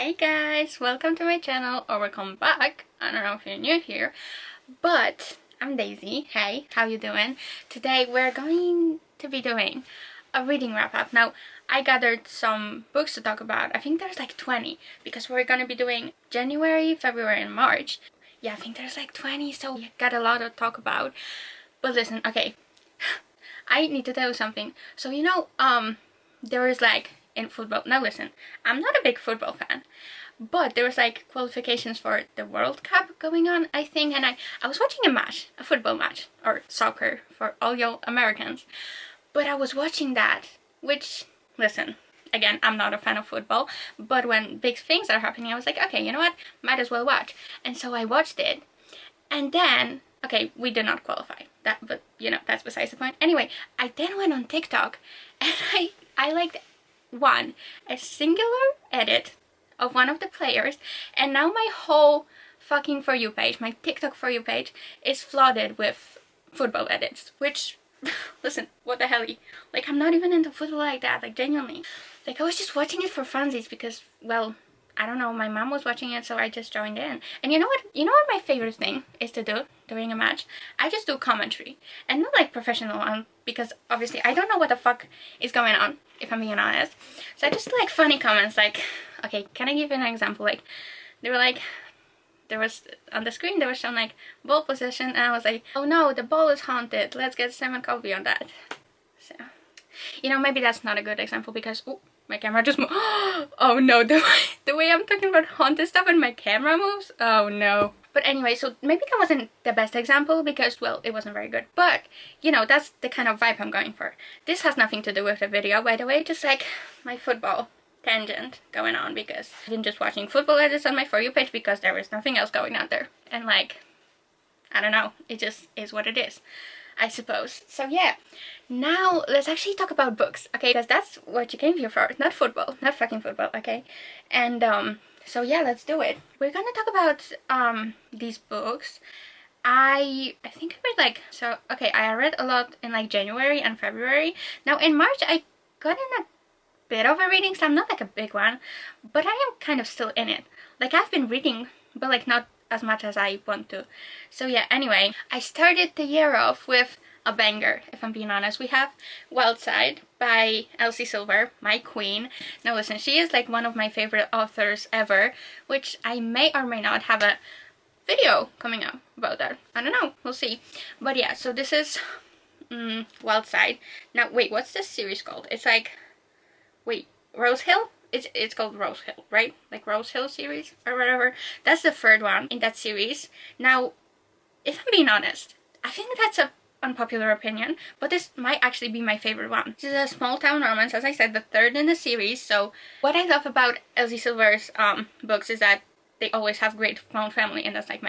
Hey guys, welcome to my channel, or welcome back. I don't know if you're new here, but I'm Daisy. Hey, how you doing? Today we're going to be doing a reading wrap-up. Now, I gathered some books to talk about. I think there's like 20, because we're gonna be doing January, February, and March. Yeah, I think there's like 20, so we got a lot to talk about. But listen, okay, I need to tell you something. So there is like in football. Now listen, I'm not a big football fan, but there was like qualifications for the World Cup going on, I think, and I was watching a football match, or soccer for all you Americans, but I was watching that, which, listen, again, I'm not a fan of football, but when big things are happening, I was like, okay, you know what, might as well watch. And so I watched it, and then, okay, we did not qualify, but that's besides the point. Anyway, I then went on TikTok, and I liked a singular edit of one of the players, and now my whole fucking For You page, my TikTok For You page, is flooded with football edits, which, listen, what the hell? Like, I'm not even into football like that, like, genuinely. Like, I was just watching it for funsies because, well, I don't know, my mom was watching it, so I just joined in. And you know what? You know what my favorite thing is to do during a match? I just do commentary. And not like professional one, because obviously I don't know what the fuck is going on, if I'm being honest. So I just like funny comments, like, okay, can I give you an example? Like, they were like, there was, on the screen, there was some like ball possession, and I was like, oh no, the ball is haunted, let's get Sam copy on that. So, maybe that's not a good example because, ooh, my camera just moved. Oh no, the way I'm talking about haunted stuff and my camera moves? Oh no. But anyway, so maybe that wasn't the best example because, well, it wasn't very good. But, that's the kind of vibe I'm going for. This has nothing to do with the video, by the way, just like my football tangent going on, because I've been just watching football edits on my For You page because there was nothing else going on there. And like, I don't know, it just is what it is, I suppose. So yeah, now let's actually talk about books, okay? Because that's what you came here for, not football, not fucking football, okay? And so yeah, let's do it. We're gonna talk about these books. I think I read like, so okay, I read a lot in like January and February. Now in March I got in a bit of a reading, so I'm not like a big one, but I am kind of still in it. Like, I've been reading, but like not as much as I want to. So yeah, anyway, I started the year off with a banger, if I'm being honest. We have Wild Side by Elsie Silver, my queen. Now listen, she is like one of my favorite authors ever, which I may or may not have a video coming up about that. I don't know, we'll see. But yeah, so this is Wild Side. Now wait, what's this series called? It's like, wait, Rose Hill? It's called Rose Hill, right? Like Rose Hill series or whatever. That's the third one in that series. Now, if I'm being honest, I think that's a unpopular opinion, but this might actually be my favorite one. This is a small town romance, as I said, the third in the series. So what I love about Elsie Silver's books is that they always have great found family, and that's like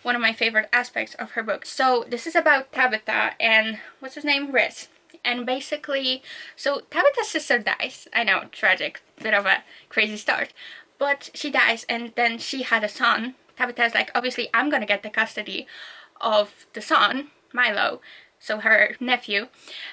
one of my favorite aspects of her books. So this is about Tabitha and what's his name? Riz. And basically, so Tabitha's sister dies. I know, tragic, bit of a crazy start, but she dies, and then she had a son. Tabitha's like, obviously I'm gonna get the custody of the son, Milo, so her nephew.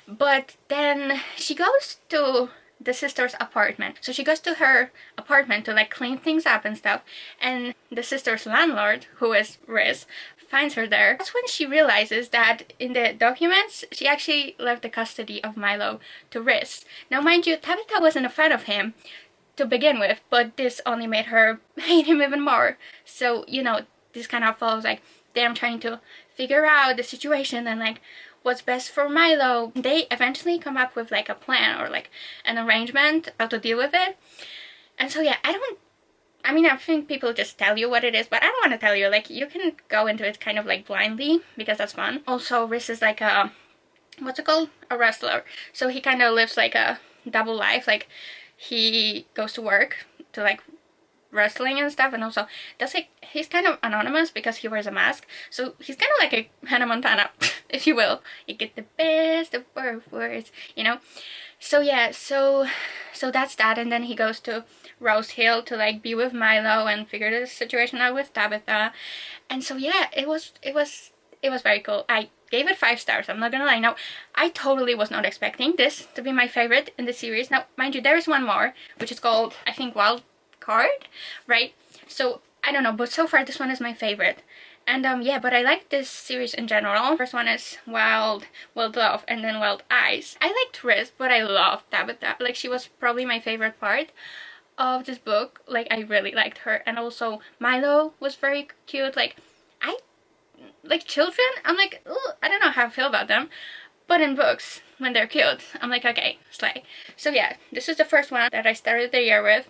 But then she goes to the sister's apartment. So she goes to her apartment to like clean things up and stuff, and the sister's landlord, who is Riz, finds her there. That's when she realizes that in the documents she actually left the custody of Milo to Riz. Now mind you, Tabitha wasn't a fan of him to begin with, but this only made her hate him even more. So this kind of follows like them trying to figure out the situation and like what's best for Milo. They eventually come up with like a plan or like an arrangement how to deal with it. And so yeah, I think people just tell you what it is, but I don't want to tell you. Like, you can go into it kind of like blindly, because that's fun. Also, Riz is like a, what's it called? A wrestler. So he kind of lives like a double life. Like, he goes to work to like wrestling and stuff, and also that's like, he's kind of anonymous because he wears a mask. So he's kind of like a Hannah Montana, if you will. You get the best of both worlds, So yeah, so that's that, and then he goes to Rose Hill to like be with Milo and figure the situation out with Tabitha. And so yeah, it was very cool. I gave it 5 stars, I'm not gonna lie. Now, I totally was not expecting this to be my favorite in the series. Now, mind you, there is one more, which is called, I think, Wild card, right? So I don't know, but so far this one is my favorite. And yeah, but I like this series in general. First one is Wild Love, and then Wild Eyes. I liked Riz, but I loved Tabitha. Like, she was probably my favorite part of this book. Like, I really liked her. And also Milo was very cute. Like, I like children, I'm like, ooh, I don't know how I feel about them, but in books, when they're cute, I'm like, okay, slay. So yeah, this is the first one that I started the year with.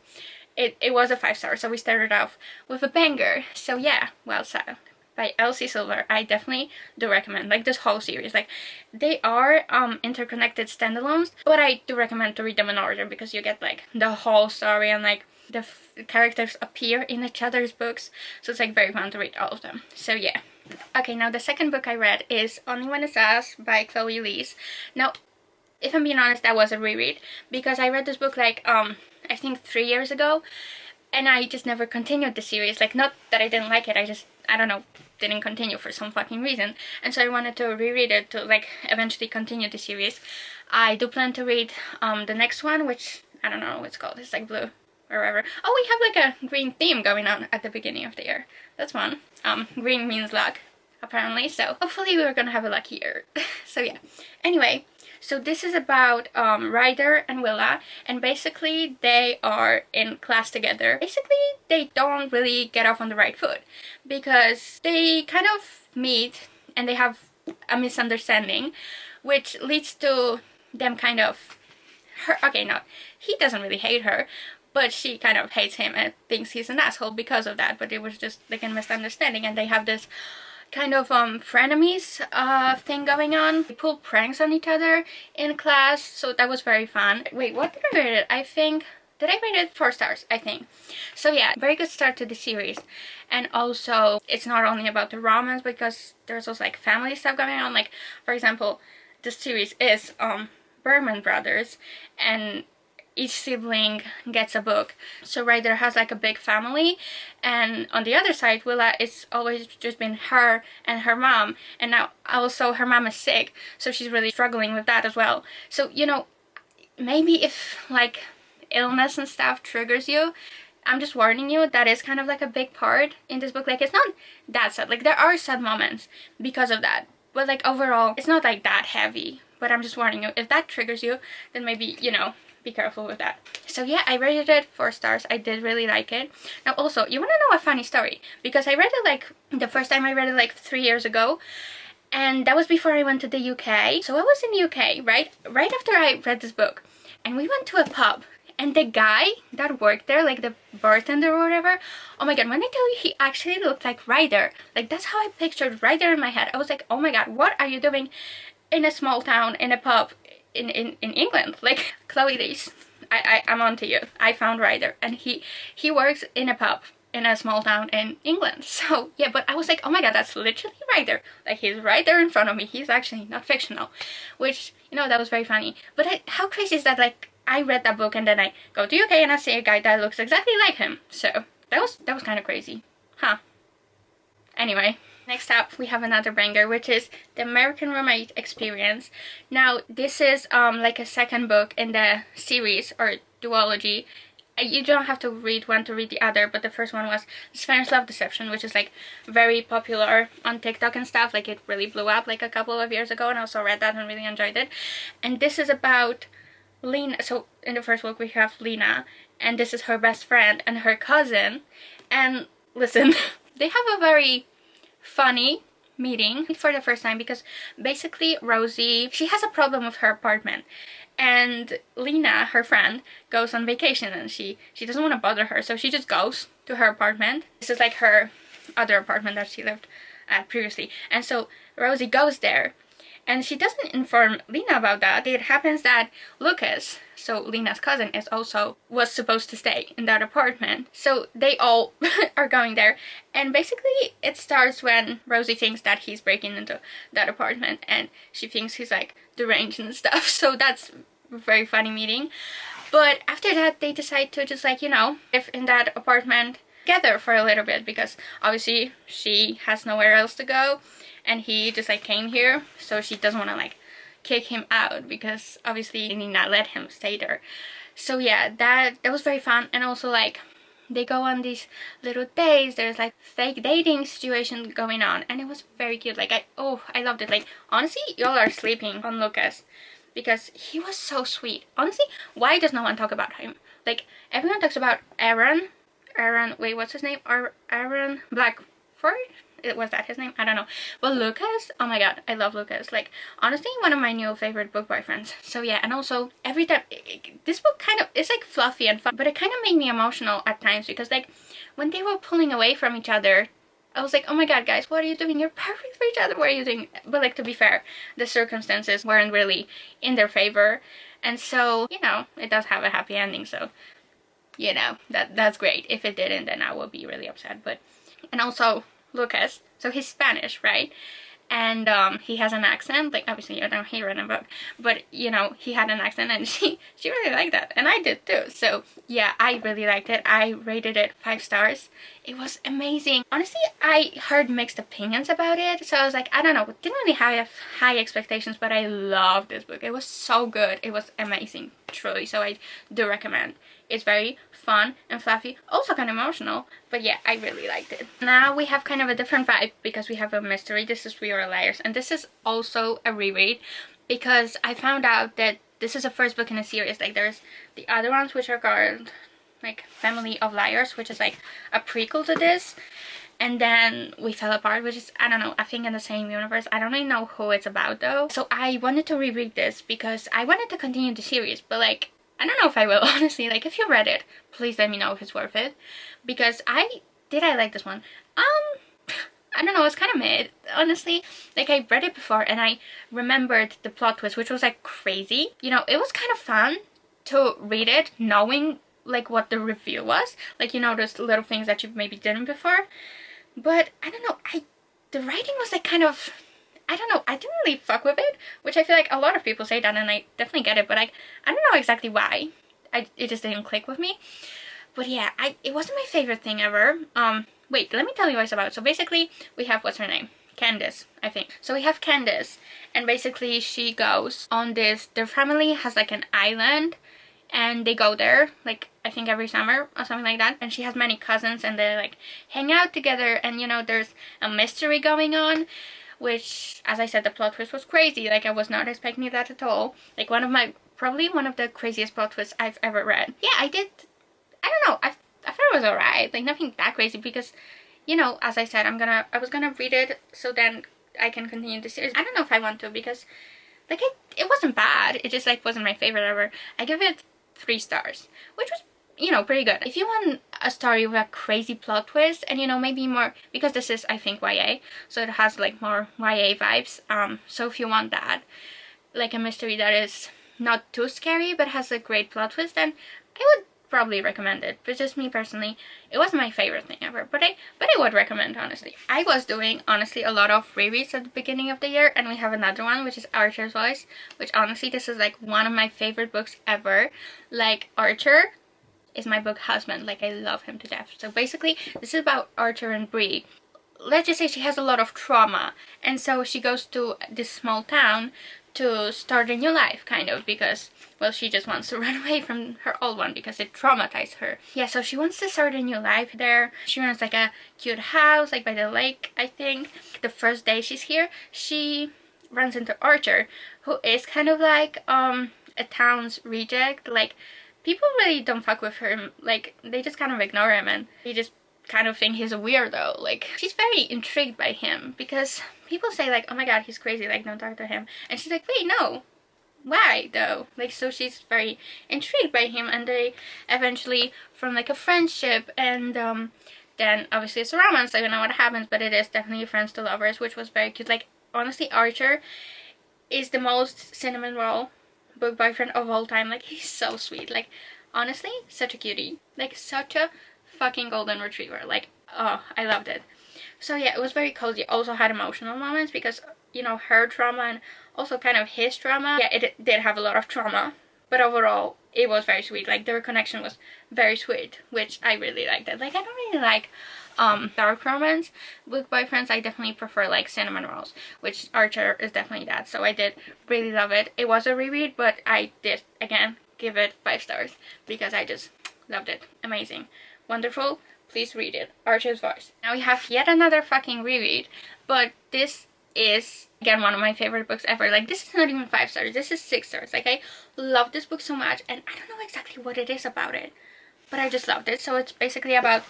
It was a 5-star, so we started off with a banger. So yeah, Wild Side by Elsie Silver, I definitely do recommend. Like, this whole series, like, they are interconnected standalones, but I do recommend to read them in order, because you get like the whole story, and like the characters appear in each other's books, so it's like very fun to read all of them. So yeah. Okay, now the second book I read is Only When It's Us by Chloe Lees. Now, if I'm being honest, that was a reread, because I read this book like I think 3 years ago, and I just never continued the series. Like, not that I didn't like it, I don't know, didn't continue for some fucking reason. And so I wanted to reread it to like eventually continue the series. I do plan to read the next one, which I don't know what it's called. It's like blue or whatever. Oh, we have like a green theme going on at the beginning of the year. That's fun. Green means luck, apparently, so hopefully we're gonna have a lucky year. So yeah. Anyway, so this is about Ryder and Willa, and basically they are in class together. Basically, they don't really get off on the right foot, because they kind of meet and they have a misunderstanding, which leads to them kind of okay, no, he doesn't really hate her, but she kind of hates him and thinks he's an asshole because of that. But it was just like a misunderstanding, and they have this kind of frenemies thing going on. They pull pranks on each other in class, so that was very fun. Wait, what did I rate it? I think, did I rate it 4 stars? I think. So yeah, very good start to the series. And also, it's not only about the romance, because there's also like family stuff going on. Like, for example, the series is Berman Brothers, and each sibling gets a book. So Ryder has like a big family, and on the other side, Willa, it's always just been her and her mom, and now also her mom is sick, so she's really struggling with that as well. So, you know, maybe if like illness and stuff triggers you, I'm just warning you, that is kind of like a big part in this book. Like, it's not that sad. Like, there are sad moments because of that, but like overall, it's not like that heavy. But I'm just warning you, if that triggers you, then maybe, you know, be careful with that. So yeah, I rated it 4 stars. I did really like it. Now also, you want to know a funny story? Because I read it like, the first time I read it like 3 years ago, and that was before I went to the UK. So I was in the UK, right after I read this book, and we went to a pub, and the guy that worked there, like the bartender or whatever, oh my god, when I tell you, he actually looked like Ryder. Like, that's how I pictured Ryder in my head. I was like, oh my god, what are you doing in a small town, in a pub, in England? Like, Chloe Lees, I'm on to you. I found Ryder, and he works in a pub in a small town in England. So yeah, but I was like, oh my god, that's literally Ryder. Like, he's right there in front of me. He's actually not fictional, which, you know, that was very funny. But how crazy is that? Like, I read that book, and then I go to UK and I see a guy that looks exactly like him. So that was kind of crazy, huh? Anyway, next up we have another banger, which is The American Roommate Experience. Now, this is like a second book in the series, or duology. You don't have to read one to read the other, but the first one was Spanish Love Deception, which is like very popular on TikTok and stuff. Like, it really blew up like a couple of years ago, and I also read that and really enjoyed it. And this is about Lena. So in the first book we have Lena, and this is her best friend and her cousin. And listen, they have a very funny meeting for the first time, because basically Rosie, she has a problem with her apartment, and Lena, her friend, goes on vacation, and she doesn't want to bother her, so she just goes to her apartment. This is like her other apartment that she lived at previously, and so Rosie goes there, and she doesn't inform Lena about that. It happens that Lucas, so Lena's cousin, was supposed to stay in that apartment. So they all are going there. And basically it starts when Rosie thinks that he's breaking into that apartment, and she thinks he's like deranged and stuff. So that's a very funny meeting. But after that, they decide to just, like, you know, live in that apartment together for a little bit, because obviously she has nowhere else to go, and he just like came here, so she doesn't want to like kick him out, because obviously Nina let him stay there. So yeah, that was very fun. And also, like, they go on these little dates. There's like fake dating situation going on, and it was very cute. Like I loved it. Like honestly, y'all are sleeping on Lucas because he was so sweet. Honestly, why does no one talk about him? Like everyone talks about Aaron, wait, what's his name? Aaron Blackford? Was that his name? I don't know. But Lucas, oh my god, I love Lucas. Like honestly, one of my new favorite book boyfriends. So yeah, and also every time this book kind of, it's like fluffy and fun, but it kind of made me emotional at times because like when they were pulling away from each other, I was like, oh my god, guys, what are you doing? You're perfect for each other. What are you doing? But like, to be fair, the circumstances weren't really in their favor, and so you know, it does have a happy ending. So you know, that's great. If it didn't, then I would be really upset. But and also Lucas, so he's Spanish, right? And he has an accent, like obviously you don't hear it in the book, but you know, he had an accent, and she really liked that, and I did too. So yeah, I really liked it. I rated it 5 stars. It was amazing. Honestly, I heard mixed opinions about it, so I was like, I don't know, didn't really have high expectations, but I loved this book. It was so good. It was amazing, truly. So I do recommend. It's very fun and fluffy, also kind of emotional, but yeah, I really liked it. Now we have kind of a different vibe because we have a mystery. This is We Are Liars, and this is also a reread because I found out that this is the first book in a series. Like there's the other ones which are called like Family of Liars, which is like a prequel to this, and then We Fell Apart, which is, I don't know, I think in the same universe. I don't really know who it's about though. So I wanted to reread this because I wanted to continue the series, but like I don't know if I will, honestly. Like, if you read it, please let me know if it's worth it. Because I like this one. I don't know, it's kind of mid, honestly. Like, I read it before and I remembered the plot twist, which was like crazy. You know, it was kind of fun to read it knowing like what the review was. Like, you know, those little things that you maybe didn't before. But I don't know, the writing was like kind of, I don't know, I didn't really fuck with it, which I feel like a lot of people say that, and I definitely get it, but I don't know exactly why. It just didn't click with me. But yeah, it wasn't my favorite thing ever. Wait, let me tell you what it's about. So basically, we have, what's her name? Candace, I think. So we have Candace, and basically she goes on this, their family has like an island, and they go there, like, I think every summer or something like that, and she has many cousins, and they like hang out together, and you know, there's a mystery going on, which, as I said, the plot twist was crazy. Like, I was not expecting that at all. Like, probably one of the craziest plot twists I've ever read. Yeah, I don't know, I thought it was alright. Like, nothing that crazy because, you know, as I said, I was gonna read it so then I can continue the series. I don't know if I want to because, like, it wasn't bad. It just, like, wasn't my favorite ever. I give it 3 stars, which was, you know, pretty good. If you want a story with a crazy plot twist and, you know, maybe more, because this is, I think, YA, so it has like more YA vibes, so if you want that, like a mystery that is not too scary but has a great plot twist, then I would probably recommend it. But just me personally, it wasn't my favorite thing ever, but I would recommend, honestly. I was doing, honestly, a lot of rereads at the beginning of the year, and we have another one, which is Archer's Voice, which honestly, this is like one of my favorite books ever. Like, Archer is my book husband. Like, I love him to death. So basically, this is about Archer and Bree. Let's just say she has a lot of trauma, and so she goes to this small town to start a new life, kind of, because, well, she just wants to run away from her old one because it traumatized her. Yeah, so she wants to start a new life there. She runs like a cute house, like by the lake, I think. The first day she's here, she runs into Archer, who is kind of like a town's reject. Like, people really don't fuck with him. Like, they just kind of ignore him, and they just kind of think he's a weirdo. Like, she's very intrigued by him because people say like, oh my god, he's crazy, like, don't talk to him. And she's like, wait, no, why though? Like, so she's very intrigued by him, and they eventually from like a friendship, and then obviously it's a romance. I don't know what happens, but it is definitely friends to lovers, which was very cute. Like, honestly, Archer is the most cinnamon roll book boyfriend of all time. Like, he's so sweet. Like, honestly, such a cutie. Like, such a fucking golden retriever. Like, oh, I loved it. So yeah, it was very cozy. Also had emotional moments because, you know, her trauma and also kind of his trauma. Yeah, it did have a lot of trauma, but overall it was very sweet. Like, their connection was very sweet, which I really liked it. Like, I don't really like dark romance with boyfriends. I definitely prefer like cinnamon rolls, which Archer is definitely that. So I did really love it. It was a reread, but I did again give it 5 stars because I just loved it. Amazing. wonderful. Please read it. Archer's Voice. Now we have yet another fucking reread, but this is again one of my favorite books ever. Like, this is not even 5 stars, this is 6 stars. Like, I love this book so much, and I don't know exactly what it is about it, but I just loved it. So it's basically about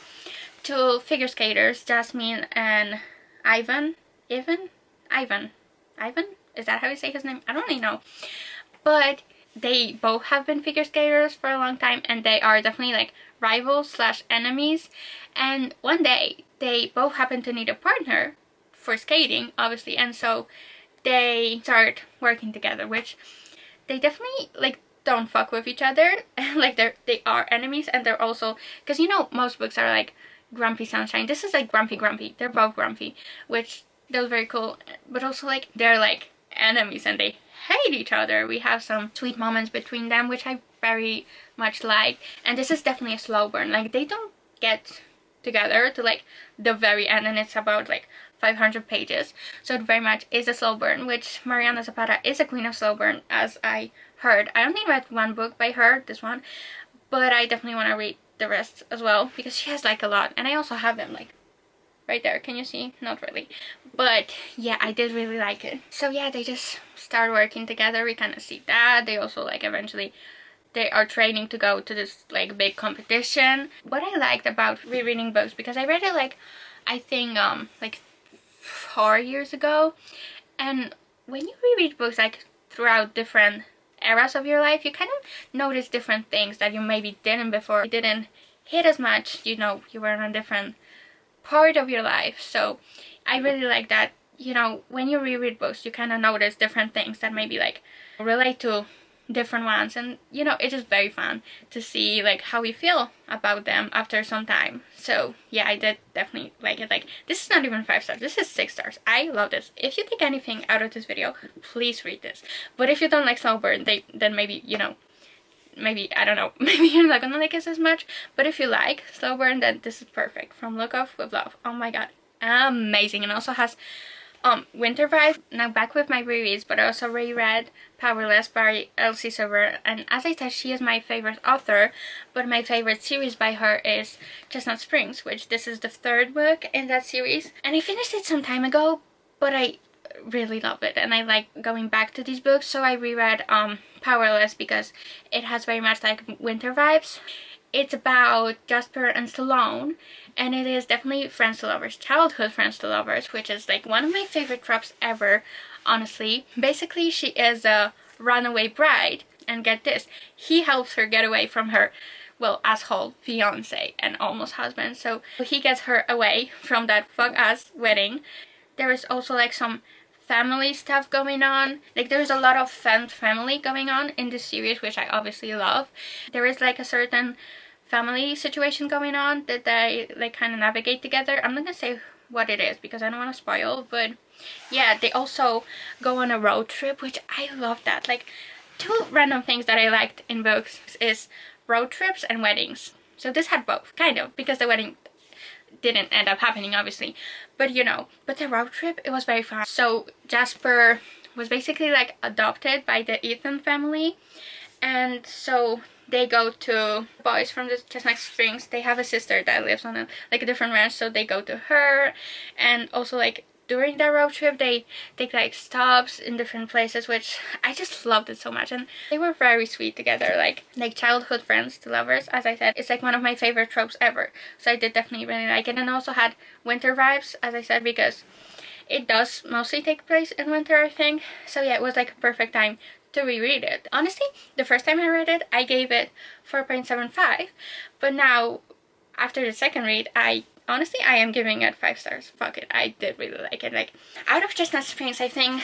two figure skaters, Jasmine and Ivan. Ivan, is that how you say his name? I don't really know, but they both have been figure skaters for a long time, and they are definitely like rivals slash enemies. And one day they both happen to need a partner for skating, obviously, and so they start working together, which they definitely like don't fuck with each other. Like, they are enemies, and they're also, because you know most books are like grumpy sunshine, this is like grumpy. They're both grumpy, which that was very cool. But also, like, they're like enemies and they hate each other. We have some sweet moments between them, which I very much like. And this is definitely a slow burn. Like, they don't get together to like the very end, and it's about like 500 pages, so it very much is a slow burn, which Mariana Zapata is a queen of slow burn, as I heard. I only read one book by her, this one, but I definitely want to read the rest as well, because she has like a lot, and I also have them like right there. Can you see? Not really, but yeah, I did really like it. So yeah, they just start working together. We kind of see that they also like eventually they are training to go to this like big competition. What I liked about rereading books, because I read it like I think like 4 years ago, and when you reread books like throughout different eras of your life, you kind of notice different things that you maybe didn't before. It didn't hit as much, you know, you were in a different part of your life. So I really like that, you know, when you reread books you kind of notice different things that maybe like relate to different ones, and you know, it's just very fun to see like how we feel about them after some time. So yeah, I did definitely like it. Like, this is not even 5 stars, this is 6 stars. I love this. If you take anything out of this video, please read this. But if you don't like slow burn, then maybe, you know, maybe, I don't know, maybe you're not gonna like this as much. But if you like slow burn, then this is perfect. From Look Off with Love, oh my god, amazing. And also has winter vibe. Now back with my rereads, but I also reread Powerless by Elsie Silver, and as I said, she is my favorite author, but my favorite series by her is Chestnut Springs, which this is the 3rd book in that series, and I finished it some time ago, but I really love it and I like going back to these books. So I reread Powerless because it has very much like winter vibes. It's about Jasper and Stallone, and it is definitely friends to lovers, childhood friends to lovers, which is like one of my favorite tropes ever, honestly. Basically, she is a runaway bride, and get this, he helps her get away from her, well, asshole fiance and almost husband. So he gets her away from that fuck-ass wedding. There is also like some family stuff going on. Like, there's a lot of family going on in this series, which I obviously love. There is like a certain family situation going on that they like kind of navigate together. I'm not gonna say what it is because I don't want to spoil, but yeah, they also go on a road trip, which I love that. Like, 2 random things that I liked in books is road trips and weddings. So this had both, kind of, because the wedding didn't end up happening, obviously, but you know, but the road trip, it was very fun. So Jasper was basically like adopted by the Ethan family, and so they go to boys from the Chestnut Springs. They have a sister that lives on a different ranch, so they go to her. And also like during their road trip they take like stops in different places, which I just loved it so much. And they were very sweet together, like childhood friends to lovers. As I said, it's like one of my favorite tropes ever, so I did definitely really like it. And also had winter vibes, as I said, because it does mostly take place in winter, I think. So yeah, it was like a perfect time to reread it. Honestly, the first time I read it, I gave it 4.75, but now after the second read, I am giving it 5 stars. Fuck it, I did really like it. Like, out of Chestnut Springs, I think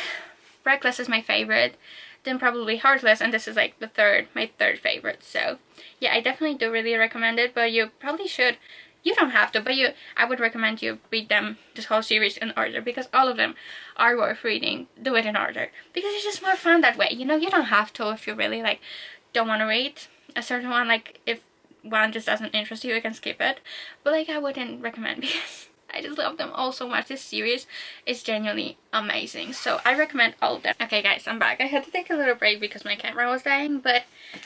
Reckless is my favorite, then probably Heartless, and this is like my third favorite. So yeah, I definitely do really recommend it, but you probably should. You don't have to, but I would recommend you read this whole series in order, because all of them are worth reading. Do it in order, because it's just more fun that way. You know, you don't have to if you really like don't want to read a certain one. Like, if one just doesn't interest you, you can skip it. But like, I wouldn't recommend because I just love them all so much. This series is genuinely amazing, so I recommend all of them. Okay guys, I'm back. I had to take a little break because my camera was dying, but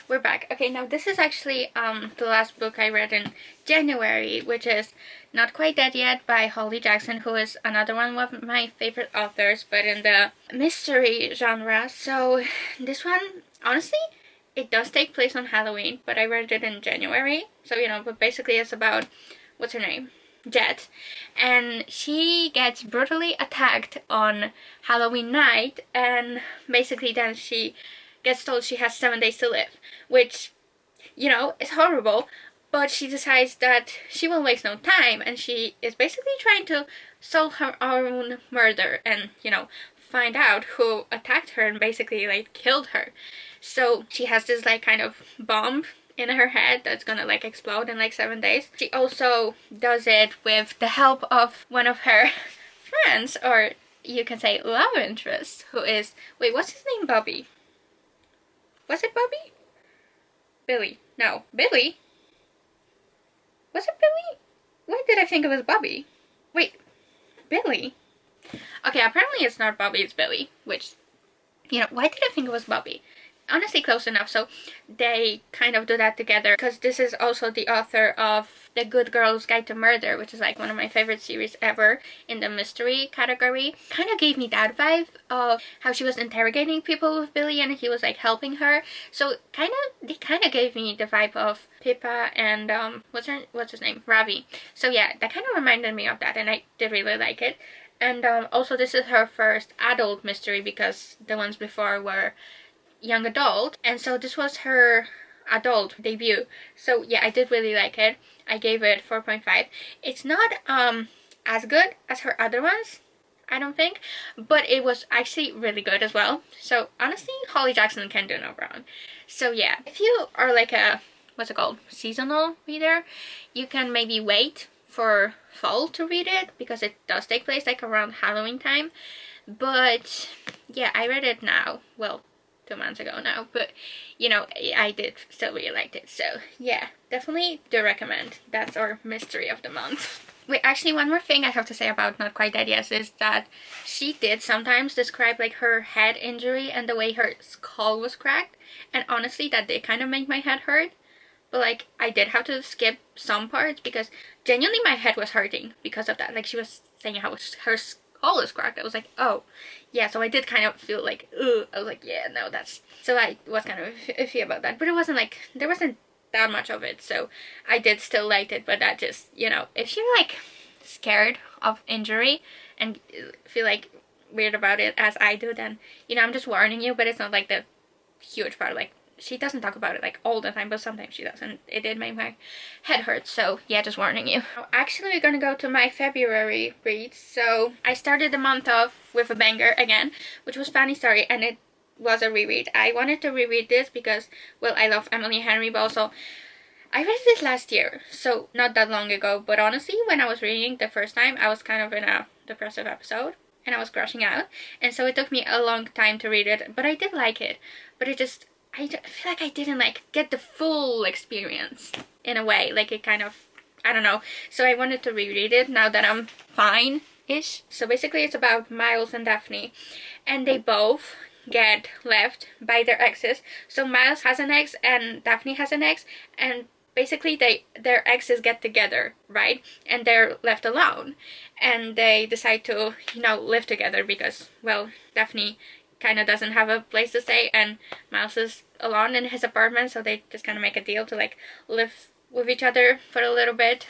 we're back. Okay, now this is actually the last book I read in January, which is Not Quite Dead Yet by Holly Jackson, who is another one of my favorite authors, but in the mystery genre. So this one, honestly, it does take place on Halloween, but I read it in January. So, you know, but basically it's about, what's her name? Jet. And she gets brutally attacked on Halloween night, and basically then she gets told she has 7 days to live, which, you know, is horrible. But she decides that she will waste no time, and she is basically trying to solve her own murder and, you know, find out who attacked her and basically like killed her. So she has this like kind of bomb in her head that's gonna like explode in like 7 days. She also does it with the help of one of her friends, or you can say love interest, who is, wait, what's his name? Bobby? Was it Bobby? Billy. No, Billy? Was it Billy? Why did I think it was Bobby? Wait, Billy? Okay, apparently it's not Bobby, it's Billy, which, you know, why did I think it was Bobby? Honestly, close enough. So they kind of do that together, because this is also the author of The Good Girl's Guide to Murder, which is like one of my favorite series ever in the mystery category. Kind of gave me that vibe of how she was interrogating people with Billy and he was like helping her. So they kind of gave me the vibe of Pippa and what's his name, Ravi. So yeah, that kind of reminded me of that, and I did really like it. And also this is her first adult mystery, because the ones before were young adult, and so this was her adult debut. So yeah, I did really like it. I gave it 4.5. It's not as good as her other ones, I don't think, but it was actually really good as well. So honestly, Holly Jackson can do no wrong. So yeah, if you are like a, what's it called, seasonal reader, you can maybe wait for fall to read it, because it does take place like around Halloween time. But yeah, I read it now, well, 2 months ago now, but you know, I did still really liked it. So yeah, definitely do recommend. That's our mystery of the month. Wait, actually one more thing I have to say about Not Quite Dead Yet is that she did sometimes describe like her head injury and the way her skull was cracked, and honestly that did kind of make my head hurt. But like I did have to skip some parts because genuinely my head was hurting because of that. Like she was saying how her skull is cracked. I was like, oh yeah, so I did kind of feel like, ugh. I was like, yeah, no, that's, so I was kind of iffy about that, but it wasn't like, there wasn't that much of it, so I did still like it. But that just, you know, if you're like scared of injury and feel like weird about it as I do, then, you know, I'm just warning you. But it's not like the huge part, like she doesn't talk about it like all the time, but sometimes she does, and it did make my head hurt. So yeah, just warning you. Actually, we're gonna go to my February reads. So I started the month off with a banger again, which was Fanny Story, and it was a reread. I wanted to reread this because, well, I love Emily Henry, but also I read this last year, so not that long ago. But honestly, when I was reading the first time, I was kind of in a depressive episode and I was crashing out, and so it took me a long time to read it, but I did like it. But it just, I feel like I didn't like get the full experience in a way, like it kind of, I don't know. So I wanted to reread it now that I'm fine-ish. So basically it's about Miles and Daphne, and they both get left by their exes. So Miles has an ex and Daphne has an ex, and basically their exes get together, right? And they're left alone, and they decide to, you know, live together because, well, Daphne kind of doesn't have a place to stay and Miles is alone in his apartment, so they just kind of make a deal to like live with each other for a little bit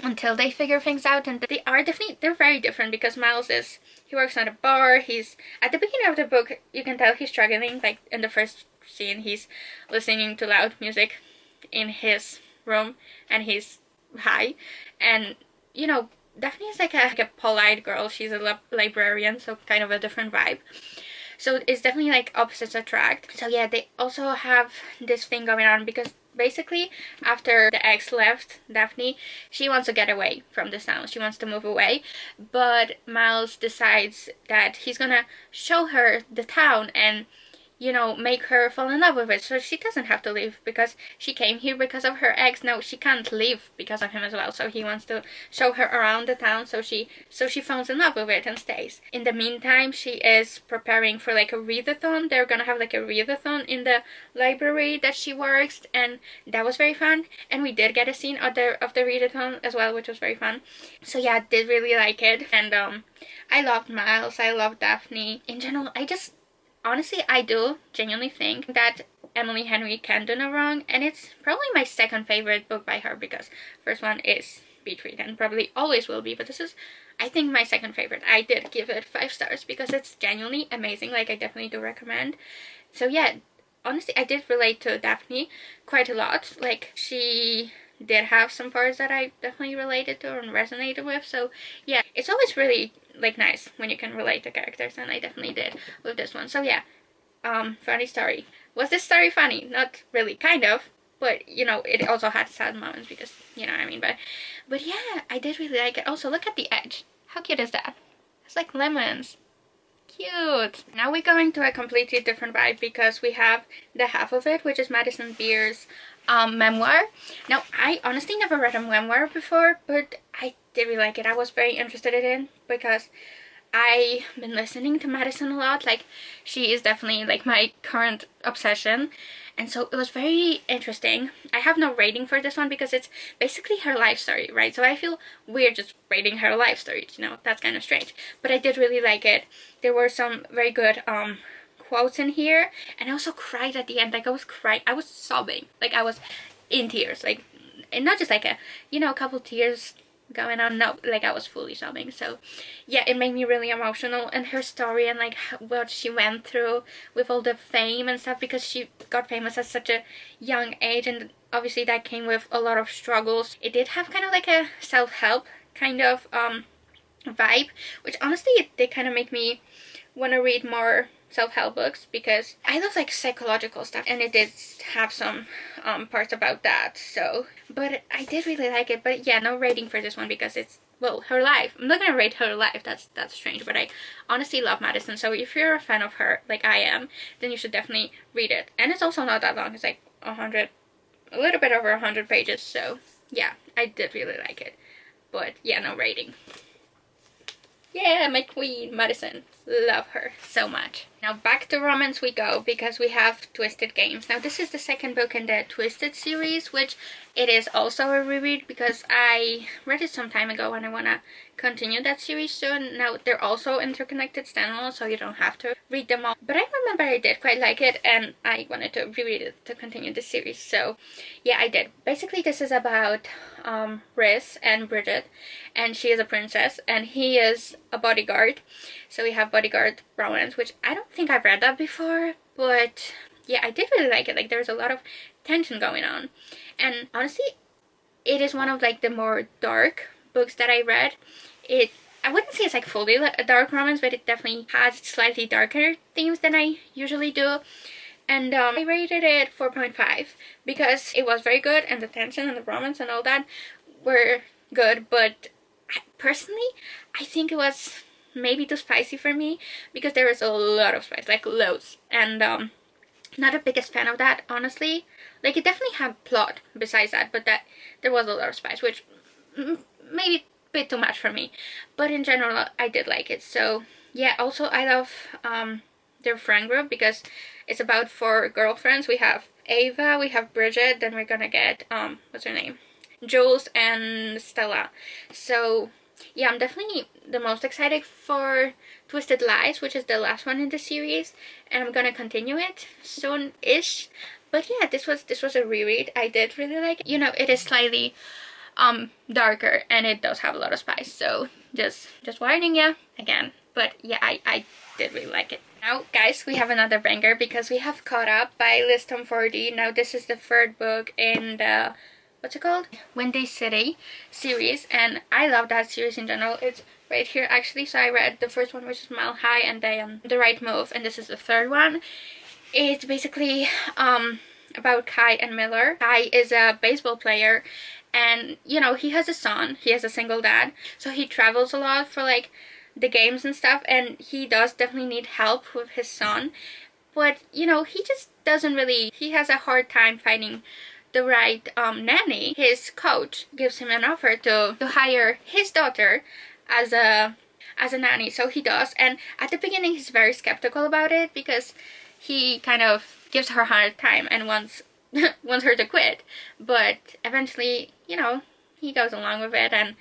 until they figure things out. And they're very different, because Miles he works at a bar. He's at the beginning of the book, you can tell he's struggling. Like in the first scene, he's listening to loud music in his room and he's high, and you know, Daphne is like a polite girl. She's a librarian, so kind of a different vibe. So it's definitely like opposites attract. So yeah, they also have this thing going on because basically after the ex left Daphne, she wants to get away from this town. She wants to move away, but Miles decides that he's gonna show her the town and, you know, make her fall in love with it, so she doesn't have to leave because she came here because of her ex. No, she can't leave because of him as well, so he wants to show her around the town, so she falls in love with it and stays. In the meantime, she is preparing for like a readathon. They're gonna have like a readathon in the library that she works, and that was very fun, and we did get a scene of the readathon as well, which was very fun. So yeah, I did really like it, and I loved Miles, I loved Daphne. In general, honestly, I do genuinely think that Emily Henry can do no wrong, and it's probably my second favorite book by her, because first one is Beach Read and probably always will be, but this is, I think, my second favorite. I did give it 5 stars because it's genuinely amazing. Like, I definitely do recommend. So yeah, honestly, I did relate to Daphne quite a lot. Like, she did have some parts that I definitely related to and resonated with, so yeah, it's always really like nice when you can relate to characters, and I definitely did with this one. So yeah, funny story. Was this story funny? Not really, kind of, but you know, it also had sad moments because, you know what I mean. But yeah, I did really like it. Also, look at the edge. How cute is that? It's like lemons. Cute. Now we're going to a completely different vibe because we have the half of it, which is Madison Beer's memoir. Now, I honestly never read a memoir before, but I did really like it. I was very interested in it because I've been listening to Madison a lot. Like, she is definitely like my current obsession, and so it was very interesting. I have no rating for this one because it's basically her life story, right? So I feel weird just rating her life story, you know, that's kind of strange. But I did really like it. There were some very good quotes in here, and I also cried at the end. Like, I was crying, I was sobbing, like I was in tears, like, and not just like a, you know, a couple tears going on, no, like I was fully sobbing. So yeah, it made me really emotional, and her story and like what she went through with all the fame and stuff, because she got famous at such a young age, and obviously that came with a lot of struggles. It did have kind of like a self-help kind of vibe, which honestly it did kind of make me want to read more self-help books, because I love like psychological stuff, and it did have some parts about that. So, but I did really like it. But yeah, no rating for this one because it's, well, her life. I'm not gonna rate her life, that's strange, but I honestly love Madison. So if you're a fan of her like I am, then you should definitely read it. And it's also not that long. It's like a little bit over 100 pages. So yeah, I did really like it. But yeah, no rating. Yeah, my queen, Madison. Love her so much. Now back to romance we go, because we have Twisted Games. Now this is the second book in the Twisted series, which it is also a reread because I read it some time ago and I want to continue that series soon. Now they're also interconnected standalone, so you don't have to read them all. But I remember I did quite like it and I wanted to reread it to continue the series. So yeah, I did. Basically this is about Riz and Bridget, and she is a princess and he is a bodyguard. So we have bodyguard romance, which I don't think I've read that before, but yeah, I did really like it. Like, there's a lot of tension going on, and honestly it is one of like the more dark books that I read. I wouldn't say it's like fully a dark romance, but it definitely has slightly darker themes than I usually do. And I rated it 4.5 because it was very good, and the tension and the romance and all that were good, but personally I think it was maybe too spicy for me, because there is a lot of spice, like loads, and not the biggest fan of that, honestly. Like, it definitely had plot besides that, but that there was a lot of spice, which maybe a bit too much for me, but in general I did like it. So yeah, also I love their friend group because it's about 4 girlfriends. We have Ava, we have Bridget, then we're gonna get what's her name, Jules and Stella. So yeah, I'm definitely the most excited for Twisted Lies, which is the last one in the series, and I'm gonna continue it soon-ish. But yeah, this was a reread. I did really like it. You know, it is slightly darker, and it does have a lot of spice, so just warning you again. But yeah, I did really like it. Now guys, we have another banger because we have Caught Up by Liz Tom 4D. Now this is the 3rd book in the, what's it called, Windy City series, and I love that series in general. It's right here actually. So I read the first one, which is Mile High, and then The Right Move, and this is the 3rd one. It's basically about Kai and Miller. Kai is a baseball player, and you know, he has a son. He has a single dad, so he travels a lot for like the games and stuff, and he does definitely need help with his son. but you know, he just doesn't really, he has a hard time finding the right nanny. His coach gives him an offer to hire his daughter as a nanny, so he does. And at the beginning he's very skeptical about it because he kind of gives her a hard time and wants wants her to quit, but eventually, you know, he goes along with it, and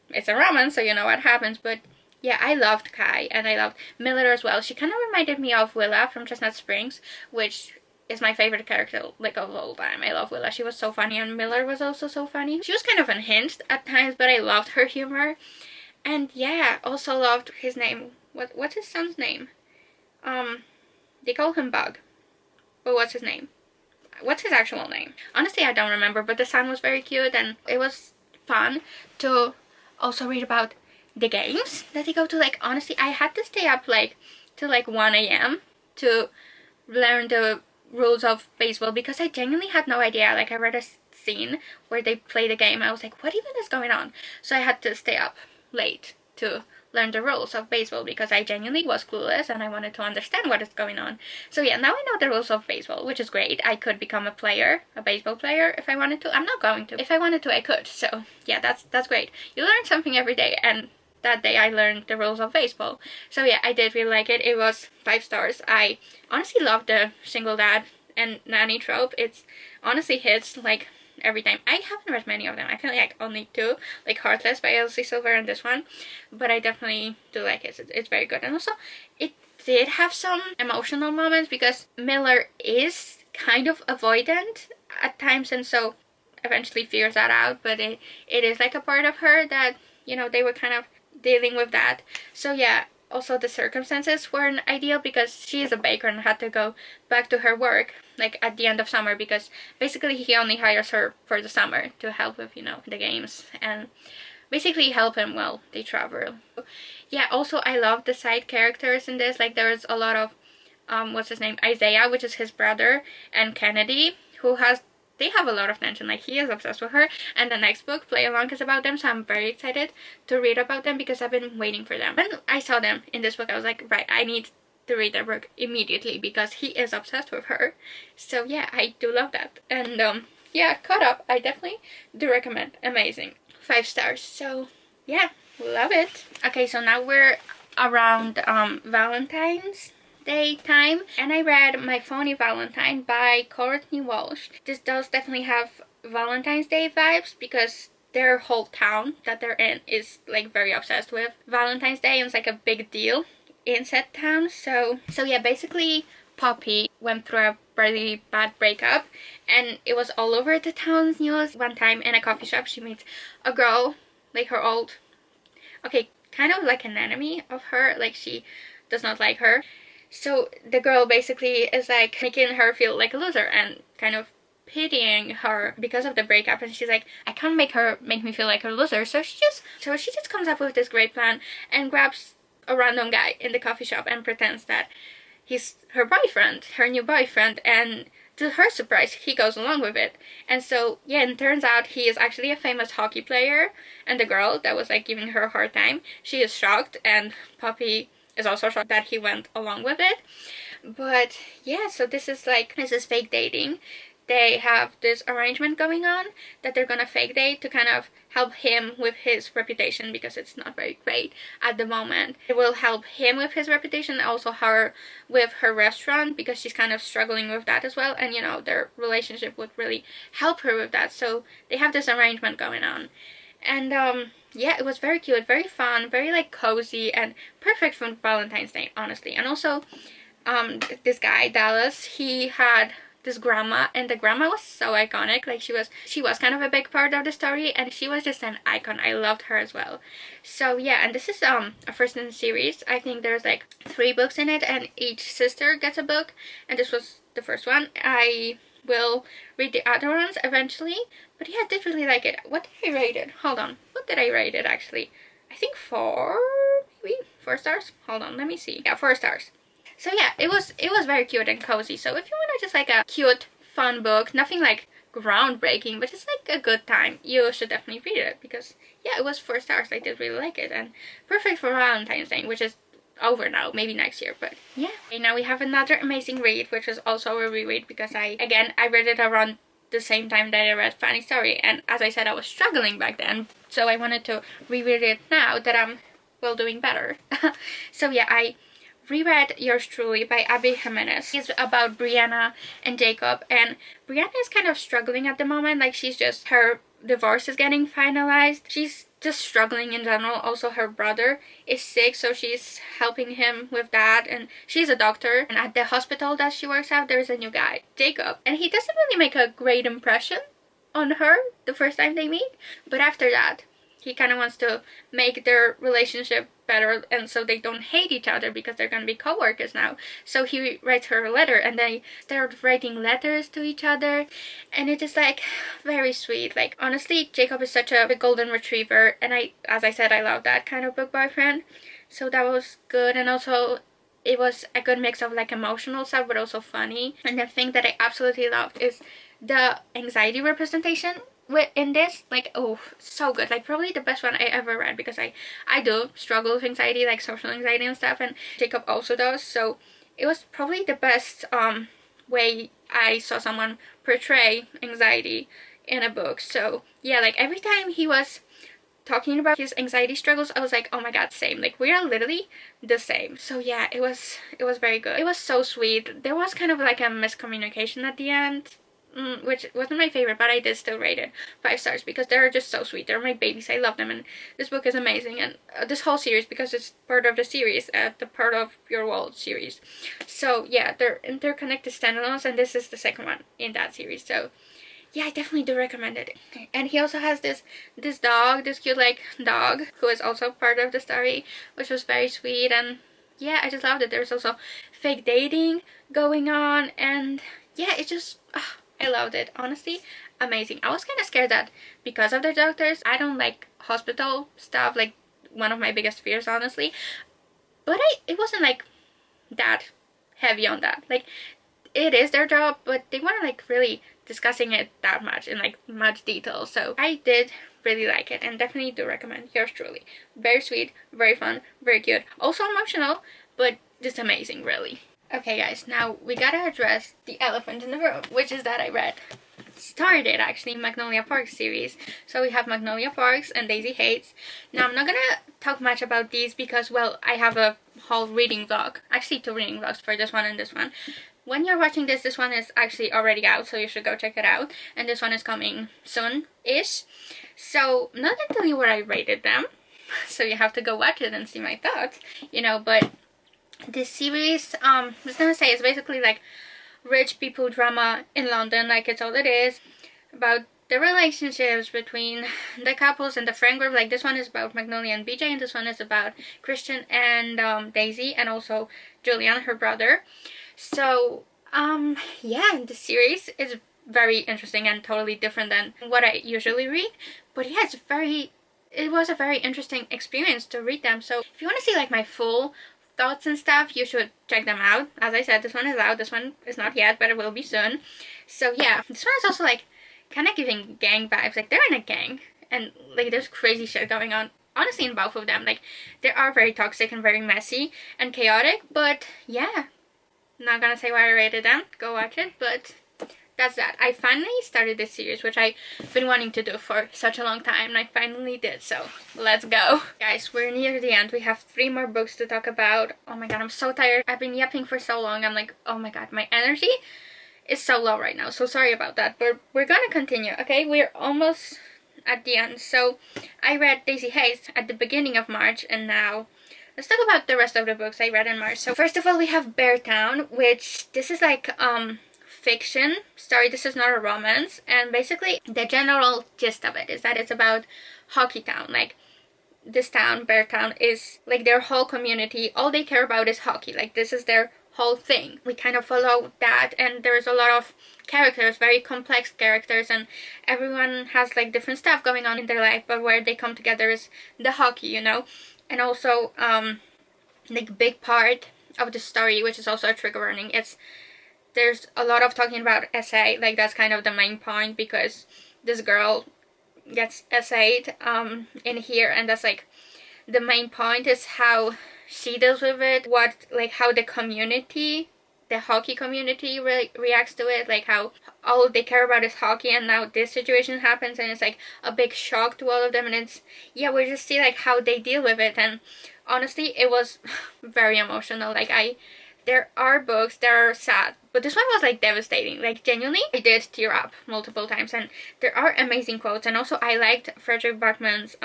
it's a romance, so you know what happens. But yeah, I loved Kai, and I loved Miller as well. She kind of reminded me of Willa from Chestnut Springs, which is my favorite character, like, of all time. I love Willa. She was so funny, and Miller was also so funny. She was kind of unhinged at times, but I loved her humor. And yeah, also loved his name. What's his son's name? They call him Bug. But what's his name? What's his actual name? Honestly, I don't remember, but the son was very cute, and it was fun to also read about the games that they go to. Like, honestly, I had to stay up like till like 1 a.m. to learn the rules of baseball because I genuinely had no idea. Like, I read a scene where they play the game, I was like, what even is going on? So I had to stay up late to learn the rules of baseball because I genuinely was clueless and I wanted to understand what is going on. So yeah, now I know the rules of baseball, which is great. I could become a baseball player if I wanted to. I'm not going to. If I wanted to, I could. So yeah, that's great. You learn something every day, and that day I learned the rules of baseball. So yeah, I did really like it. It was 5 stars. I honestly love the single dad and nanny trope. It's honestly hits like every time. I haven't read many of them. I feel like only 2, like Heartless by Elsie Silver and this one, but I definitely do like it. It's very good. And also it did have some emotional moments because Miller is kind of avoidant at times, and so eventually figures that out, but it is like a part of her that, you know, they were kind of dealing with that. So yeah, also the circumstances weren't ideal because she is a baker and had to go back to her work like at the end of summer because basically he only hires her for the summer to help with, you know, the games and basically help him while they travel. Yeah, also I love the side characters in this. Like, there's a lot of what's his name, Isaiah, which is his brother, and Kennedy, who has, they have a lot of tension. Like, he is obsessed with her, and the next book, Play Along, is about them, so I'm very excited to read about them because I've been waiting for them. When I saw them in this book, I was like, right, I need to read their book immediately because he is obsessed with her. So yeah, I do love that. And yeah, Caught Up, I definitely do recommend. Amazing. 5 stars. So yeah, love it. Okay, so now we're around Valentine's Day time, and I read My Phony Valentine by Courtney Walsh. This does definitely have Valentine's Day vibes because their whole town that they're in is like very obsessed with Valentine's Day, and it's like a big deal in said town. So yeah, basically Poppy went through a really bad breakup, and it was all over the town's news. One time in a coffee shop, she meets a girl, like her old, okay, kind of like an enemy of her, like she does not like her. So the girl basically is like making her feel like a loser and kind of pitying her because of the breakup, and she's like, I can't make me feel like a loser. So she just comes up with this great plan and grabs a random guy in the coffee shop and pretends that he's her boyfriend, her new boyfriend, and to her surprise, he goes along with it. And so yeah, and it turns out he is actually a famous hockey player, and the girl that was like giving her a hard time, she is shocked, and Poppy is also shocked that he went along with it. But yeah, so this is fake dating. They have this arrangement going on that they're gonna fake date to kind of help him with his reputation because it's not very great at the moment. It will help him with his reputation, also her with her restaurant because she's kind of struggling with that as well, and you know, their relationship would really help her with that. So they have this arrangement going on. And yeah, it was very cute, very fun, very like cozy, and perfect for Valentine's Day, honestly. And also this guy Dallas, he had this grandma, and the grandma was so iconic. Like, she was kind of a big part of the story, and she was just an icon. I loved her as well. So yeah, and this is a first in the series. I think there's like 3 books in it, and each sister gets a book, and this was the first one. I will read the other ones eventually, but yeah, I did really like it. What did I rate it? Hold on, what did I rate it actually? I think 4, maybe 4 stars. Hold on, let me see. Yeah, 4 stars. So yeah, it was very cute and cozy. So if you want just like a cute, fun book, nothing like groundbreaking, but just like a good time, you should definitely read it because yeah, it was 4 stars. I did really like it, and perfect for Valentine's Day, which is over now, maybe next year, but yeah. Okay, now we have another amazing read, which is also a reread because I read it around the same time that I read Funny Story, and as I said, I was struggling back then, so I wanted to reread it now that I'm doing better. So yeah, I reread Yours Truly by Abby Jimenez. It's about Brianna and Jacob, and Brianna is kind of struggling at the moment. Like, her divorce is getting finalized. She's just struggling in general. Also, her brother is sick, so she's helping him with that, and she's a doctor, and at the hospital that she works at, there's a new guy, Jacob, and he doesn't really make a great impression on her the first time they meet, but after that he kind of wants to make their relationship better, and so they don't hate each other because they're gonna be co-workers now. So he writes her a letter, and they start writing letters to each other, and it is like very sweet. Like, honestly, Jacob is such a golden retriever, and as I said, I love that kind of book boyfriend, so that was good. And also it was a good mix of like emotional stuff but also funny. And the thing that I absolutely loved is the anxiety representation in this. Like, oh, so good. Like, probably the best one I ever read, because I do struggle with anxiety, like social anxiety and stuff, and Jacob also does, so it was probably the best way I saw someone portray anxiety in a book. So yeah, like every time he was talking about his anxiety struggles, I was like, oh my god, same. Like, we are literally the same. So yeah, it was very good. It was so sweet. There was kind of like a miscommunication at the end, which wasn't my favorite, but I did still rate it 5 stars because they're just so sweet. They're my babies. I love them, and this book is amazing, and this whole series, because it's part of the series, the Part of Your World series. So yeah, they're interconnected standalones, and this is the second one in that series. So yeah, I definitely do recommend it. And he also has this dog, this cute like dog, who is also part of the story, which was very sweet. And yeah, I just loved it. There's also fake dating going on, and yeah, it just I loved it. Honestly, amazing. I was kind of scared that because of the doctors, I don't like hospital stuff, like one of my biggest fears, honestly, but it wasn't like that heavy on that. Like, it is their job, but they weren't like really discussing it that much in like much detail. So I did really like it, and definitely do recommend Yours Truly. Very sweet, very fun, very cute, also emotional, but just amazing, really. Okay guys, now we gotta address the elephant in the room, which is that I started actually Magnolia Parks series. So we have Magnolia Parks and Daisy Hates. Now I'm not gonna talk much about these because, well, I have a whole reading vlog, actually 2 reading vlogs for this one and this one. When you're watching this one is actually already out, so you should go check it out, and this one is coming soon-ish. So I'm not gonna tell you where I rated them, so you have to go watch it and see my thoughts, you know. But this series, I was gonna say, it's basically like rich people drama in London, like it's all it is, about the relationships between the couples and the friend group. Like, this one is about Magnolia and BJ, and this one is about Christian and Daisy, and also Julian, her brother. So yeah, the series is very interesting and totally different than what I usually read, but yeah, it was a very interesting experience to read them. So if you want to see like my full thoughts and stuff, you should check them out. As I said, this one is out, this one is not yet, but it will be soon. So yeah, this one is also like kind of giving gang vibes. Like, they're in a gang, and like there's crazy shit going on, honestly, in both of them. Like, they are very toxic and very messy and chaotic, but yeah, not gonna say why I rated them, go watch it. But that's that. I finally started this series, which I've been wanting to do for such a long time, and I finally did, so let's go. Guys, we're near the end. We have 3 more books to talk about. Oh my god, I'm so tired. I've been yapping for so long. I'm like, oh my god, my energy is so low right now, so sorry about that, but we're gonna continue, okay? We're almost at the end. So I read Daisy Hates at the beginning of March, and now let's talk about the rest of the books I read in March. So first of all, we have Bear Town, which this is like fiction story. This is not a romance, and basically the general gist of it is that it's about Hockey Town. Like, this town, Bear Town, is like their whole community. All they care about is hockey. Like, this is their whole thing. We kind of follow that, and there's a lot of characters, very complex characters, and everyone has like different stuff going on in their life, but where they come together is the hockey, you know. And also like, big part of the story, which is also a trigger warning, there's a lot of talking about SA. Like, that's kind of the main point, because this girl gets SA'd in here, and that's like the main point, is how she deals with it, what, like, how the community, the hockey community reacts to it, like how all they care about is hockey, and now this situation happens and it's like a big shock to all of them, and it's, yeah, we just see like how they deal with it. And honestly, it was very emotional. Like, there are books that are sad, but this one was like devastating. Like, genuinely, I did tear up multiple times, and there are amazing quotes. And also, I liked Frederick Backman's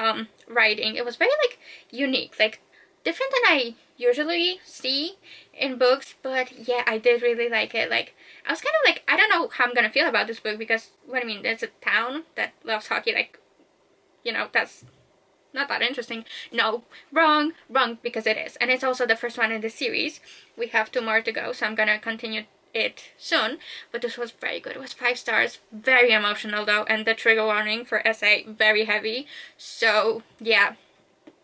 writing. It was very like unique, like different than I usually see in books. But yeah, I did really like it. Like, I was kind of like, I don't know how I'm gonna feel about this book, because what I mean, there's a town that loves hockey. Like, you know, that's not that interesting. No, wrong, because it is. And it's also the first one in the series. We have 2 more to go, so I'm gonna continue it soon. But this was very good. It was 5 stars. Very emotional though, and the trigger warning for essay, very heavy. So yeah,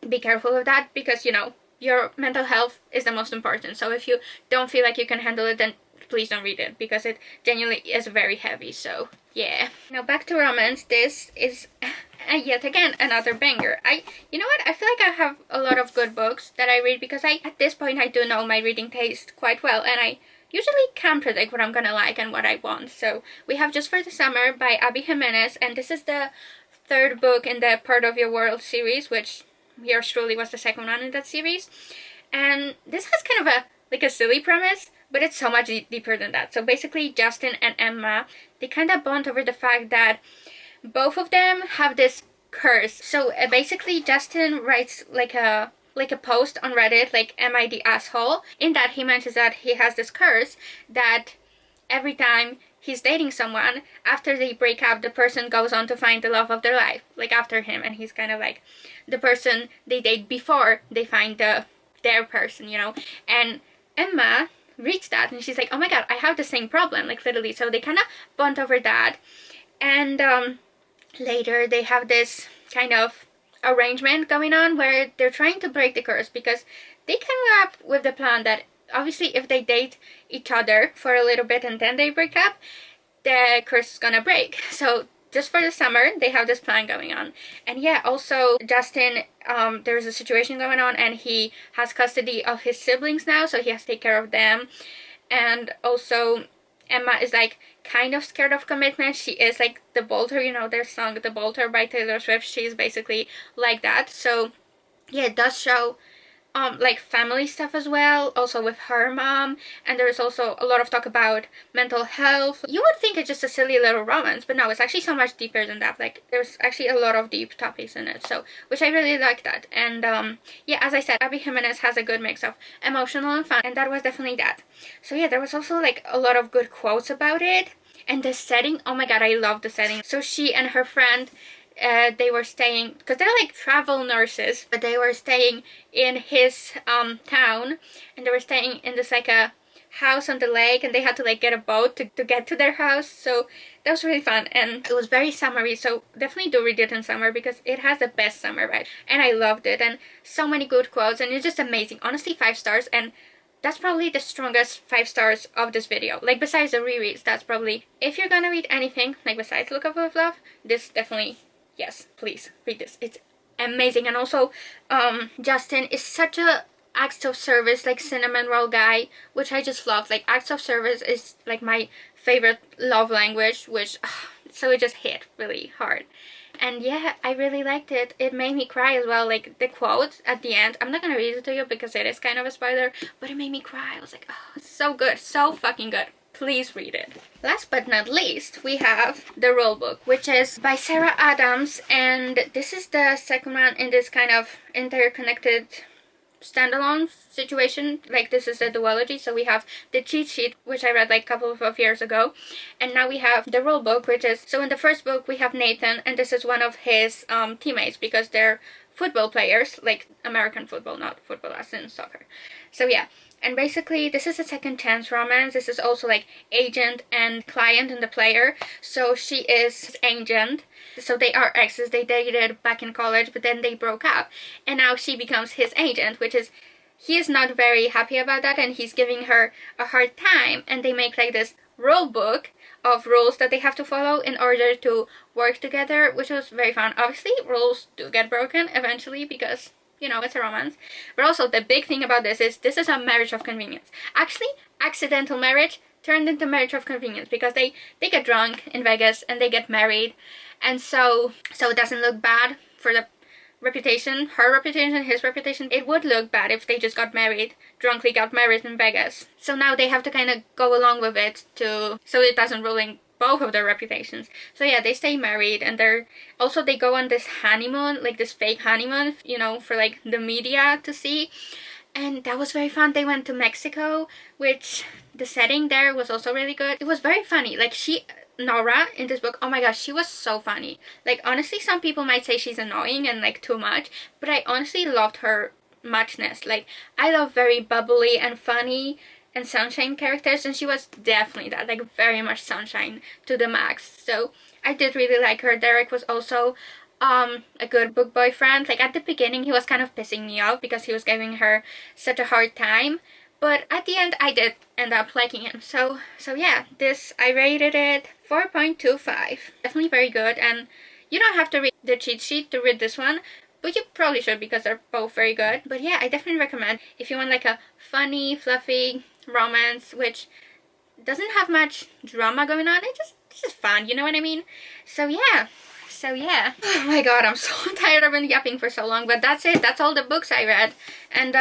be careful with that, because you know, your mental health is the most important. So if you don't feel like you can handle it, then please don't read it, because it genuinely is very heavy. So yeah. Now back to romance. This is yet again another banger. You know what, I feel like I have a lot of good books that I read, because at this point I do know my reading taste quite well, and I usually can predict what I'm gonna like and what I want. So we have Just for the Summer by Abby Jimenez, and this is the 3rd book in the Part of Your World series, which yours truly was the 2nd one in that series. And this has kind of a silly premise, but it's so much deeper than that. So basically, Justin and Emma, they kind of bond over the fact that both of them have this curse. So basically, Justin writes like a post on Reddit, like, am I the asshole? In that, he mentions that he has this curse that every time he's dating someone, after they break up, the person goes on to find the love of their life, like after him, and he's kind of like the person they date before they find their person, you know. And Emma reads that and she's like, oh my god, I have the same problem, like literally. So they kind of bond over that. And later they have this kind of arrangement going on where they're trying to break the curse, because they came up with the plan that obviously if they date each other for a little bit and then they break up, the curse is gonna break. So Just for the Summer, they have this plan going on. And yeah, also Justin, there's a situation going on and he has custody of his siblings now, so he has to take care of them. And also Emma is like kind of scared of commitment. She is like the bolter, you know, their song The Bolter by Taylor Swift. She's basically like that. So yeah, it does show like family stuff as well, also with her mom. And there's also a lot of talk about mental health. You would think it's just a silly little romance, but no, it's actually so much deeper than that. Like, there's actually a lot of deep topics in it, so, which I really like that. And yeah, as I said, Abby Jimenez has a good mix of emotional and fun, and that was definitely that. So yeah, there was also like a lot of good quotes about it. And the setting, oh my god, I love the setting. So she and her friend, they were staying, because they're like travel nurses, but they were staying in his town, and they were staying in this like a house on the lake, and they had to like get a boat to get to their house. So that was really fun, and it was very summery, so definitely do read it in summer, because it has the best summer vibe, and I loved it, and so many good quotes, and it's just amazing. Honestly, 5 stars, and that's probably the strongest 5 stars of this video. Like, besides the rereads, that's probably, if you're gonna read anything like besides Look Up With Love, this definitely, yes, please read this. It's amazing. And also Justin is such a acts of service, like cinnamon roll guy, which I just love. Like, acts of service is like my favorite love language, which so it just hit really hard. And yeah, I really liked it. It made me cry as well. Like, the quote at the end, I'm not gonna read it to you because it is kind of a spoiler, but it made me cry. I was like, oh, it's so good, so fucking good. Please read it. Last but not least, we have The Rule Book, which is by Sarah Adams, and this is the second one in this kind of interconnected standalone situation. Like, this is a duology. So we have the cheat sheet, which I read like a couple of years ago, and now we have the rule book, which is, so in the first book we have Nathan, and this is one of his teammates, because they're football players, like American football, not football as in soccer. So yeah, and basically this is a second chance romance. This is also like agent and client in the player. So she is his agent, so they are exes. They dated back in college, but then they broke up, and now she becomes his agent, which is, he is not very happy about that, and he's giving her a hard time. And they make like this rule book of rules that they have to follow in order to work together, which was very fun. Obviously rules do get broken eventually, because you know, it's a romance. But also the big thing about this is a marriage of convenience. Actually, accidental marriage turned into marriage of convenience, because they get drunk in Vegas and they get married, and so it doesn't look bad for the reputation, her reputation, his reputation. It would look bad if they just got married, drunkly got married in Vegas. So now they have to kind of go along with it so it doesn't ruin both of their reputations. So yeah, they stay married, and they go on this honeymoon, like this fake honeymoon, you know, for like the media to see. And that was very fun. They went to Mexico, which the setting there was also really good. It was very funny. Like Nora in this book, oh my gosh, she was so funny. Like honestly, some people might say she's annoying and like too much, but I honestly loved her muchness. Like I love very bubbly and funny and sunshine characters, and she was definitely that, like very much sunshine to the max. So I did really like her. Derek was also a good book boyfriend. Like at the beginning he was kind of pissing me off because he was giving her such a hard time, but at the end I did end up liking him. So yeah, this, I rated it 4.25. Definitely very good, and you don't have to read the cheat sheet to read this one, but you probably should because they're both very good. But yeah, I definitely recommend if you want like a funny, fluffy romance which doesn't have much drama going on. It's just fun, you know what I mean? So yeah. Oh my god, I'm so tired. I've been yapping for so long, but that's it. That's all the books I read. And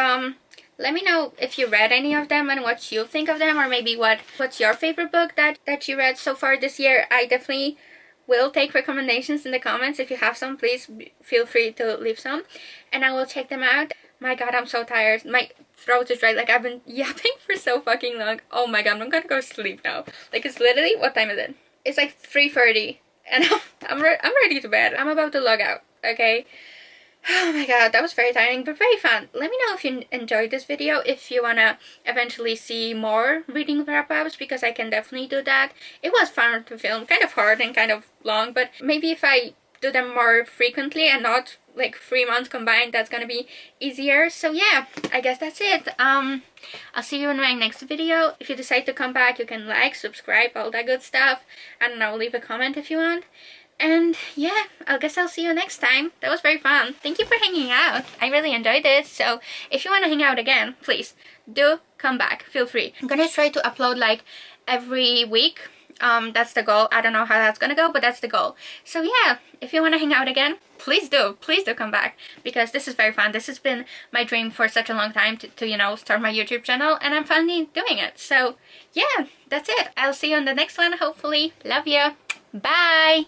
let me know if you read any of them and what you think of them, or maybe what's your favorite book that you read so far this year. I definitely will take recommendations in the comments. If you have some, please feel free to leave some and I will check them out. My god, I'm so tired. My throat is dry. Like I've been yapping for so fucking long. Oh my god, I'm gonna go sleep now. Like it's literally, what time is it? It's like 3:30 and I'm ready to bed. I'm about to log out, okay? Oh my god, that was very tiring but very fun. Let me know if you enjoyed this video, if you wanna eventually see more reading wrap-ups, because I can definitely do that. It was fun to film, kind of hard and kind of long, but maybe if I do them more frequently and not like 3 months combined, that's gonna be easier. So yeah, I guess that's it. I'll see you in my next video. If you decide to come back, you can like, subscribe, all that good stuff. I don't know, leave a comment if you want. And yeah, I guess I'll see you next time. That was very fun. Thank you for hanging out. I really enjoyed it. So if you want to hang out again, please do come back. Feel free. I'm gonna try to upload like every week. That's the goal. I don't know how that's gonna go, but that's the goal. So yeah, if you want to hang out again, please do come back, because this is very fun. This has been my dream for such a long time to you know, start my YouTube channel, and I'm finally doing it. So yeah, that's it. I'll see you on the next one, hopefully. Love you. Bye.